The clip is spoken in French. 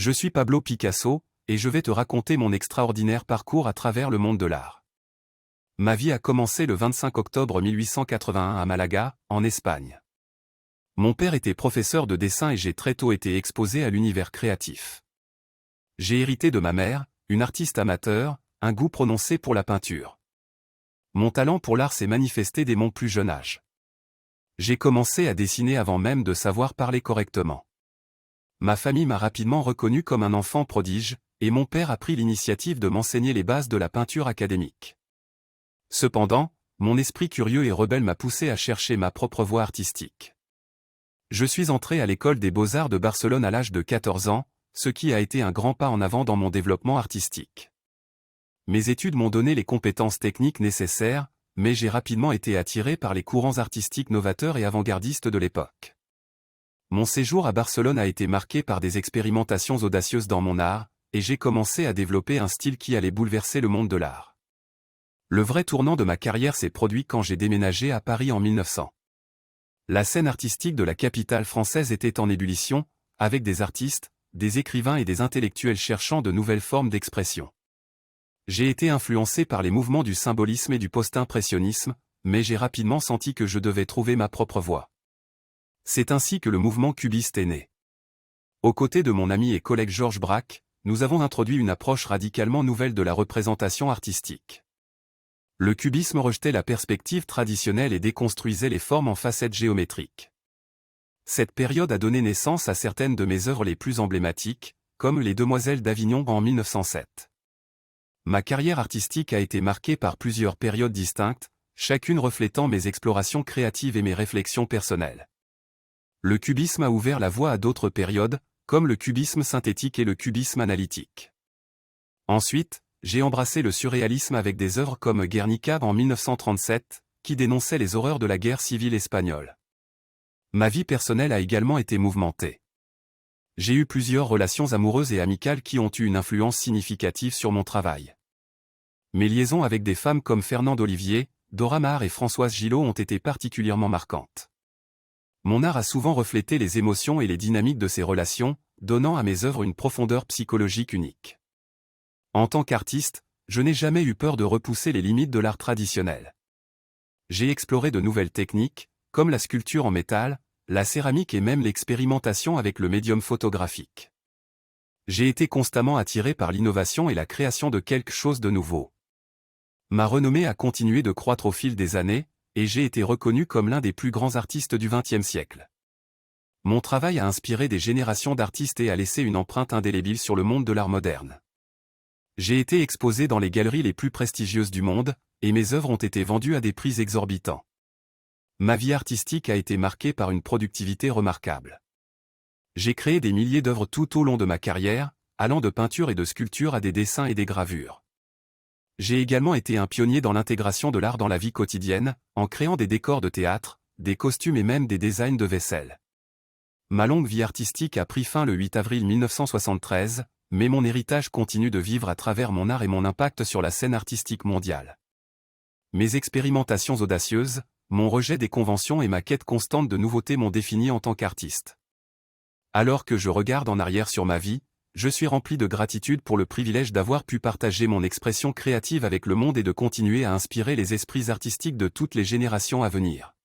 Je suis Pablo Picasso, et je vais te raconter mon extraordinaire parcours à travers le monde de l'art. Ma vie a commencé le 25 octobre 1881 à Malaga, en Espagne. Mon père était professeur de dessin et j'ai très tôt été exposé à l'univers créatif. J'ai hérité de ma mère, une artiste amateur, un goût prononcé pour la peinture. Mon talent pour l'art s'est manifesté dès mon plus jeune âge. J'ai commencé à dessiner avant même de savoir parler correctement. Ma famille m'a rapidement reconnu comme un enfant prodige, et mon père a pris l'initiative de m'enseigner les bases de la peinture académique. Cependant, mon esprit curieux et rebelle m'a poussé à chercher ma propre voie artistique. Je suis entré à l'école des Beaux-Arts de Barcelone à l'âge de 14 ans, ce qui a été un grand pas en avant dans mon développement artistique. Mes études m'ont donné les compétences techniques nécessaires, mais j'ai rapidement été attiré par les courants artistiques novateurs et avant-gardistes de l'époque. Mon séjour à Barcelone a été marqué par des expérimentations audacieuses dans mon art, et j'ai commencé à développer un style qui allait bouleverser le monde de l'art. Le vrai tournant de ma carrière s'est produit quand j'ai déménagé à Paris en 1900. La scène artistique de la capitale française était en ébullition, avec des artistes, des écrivains et des intellectuels cherchant de nouvelles formes d'expression. J'ai été influencé par les mouvements du symbolisme et du post-impressionnisme, mais j'ai rapidement senti que je devais trouver ma propre voie. C'est ainsi que le mouvement cubiste est né. Aux côtés de mon ami et collègue Georges Braque, nous avons introduit une approche radicalement nouvelle de la représentation artistique. Le cubisme rejetait la perspective traditionnelle et déconstruisait les formes en facettes géométriques. Cette période a donné naissance à certaines de mes œuvres les plus emblématiques, comme Les Demoiselles d'Avignon en 1907. Ma carrière artistique a été marquée par plusieurs périodes distinctes, chacune reflétant mes explorations créatives et mes réflexions personnelles. Le cubisme a ouvert la voie à d'autres périodes, comme le cubisme synthétique et le cubisme analytique. Ensuite, j'ai embrassé le surréalisme avec des œuvres comme Guernica en 1937, qui dénonçait les horreurs de la guerre civile espagnole. Ma vie personnelle a également été mouvementée. J'ai eu plusieurs relations amoureuses et amicales qui ont eu une influence significative sur mon travail. Mes liaisons avec des femmes comme Fernande Olivier, Dora Maar et Françoise Gillot ont été particulièrement marquantes. Mon art a souvent reflété les émotions et les dynamiques de ces relations, donnant à mes œuvres une profondeur psychologique unique. En tant qu'artiste, je n'ai jamais eu peur de repousser les limites de l'art traditionnel. J'ai exploré de nouvelles techniques, comme la sculpture en métal, la céramique et même l'expérimentation avec le médium photographique. J'ai été constamment attiré par l'innovation et la création de quelque chose de nouveau. Ma renommée a continué de croître au fil des années, et j'ai été reconnu comme l'un des plus grands artistes du XXe siècle. Mon travail a inspiré des générations d'artistes et a laissé une empreinte indélébile sur le monde de l'art moderne. J'ai été exposé dans les galeries les plus prestigieuses du monde, et mes œuvres ont été vendues à des prix exorbitants. Ma vie artistique a été marquée par une productivité remarquable. J'ai créé des milliers d'œuvres tout au long de ma carrière, allant de peinture et de sculpture à des dessins et des gravures. J'ai également été un pionnier dans l'intégration de l'art dans la vie quotidienne, en créant des décors de théâtre, des costumes et même des designs de vaisselle. Ma longue vie artistique a pris fin le 8 avril 1973, mais mon héritage continue de vivre à travers mon art et mon impact sur la scène artistique mondiale. Mes expérimentations audacieuses, mon rejet des conventions et ma quête constante de nouveautés m'ont défini en tant qu'artiste. Alors que je regarde en arrière sur ma vie, je suis rempli de gratitude pour le privilège d'avoir pu partager mon expression créative avec le monde et de continuer à inspirer les esprits artistiques de toutes les générations à venir.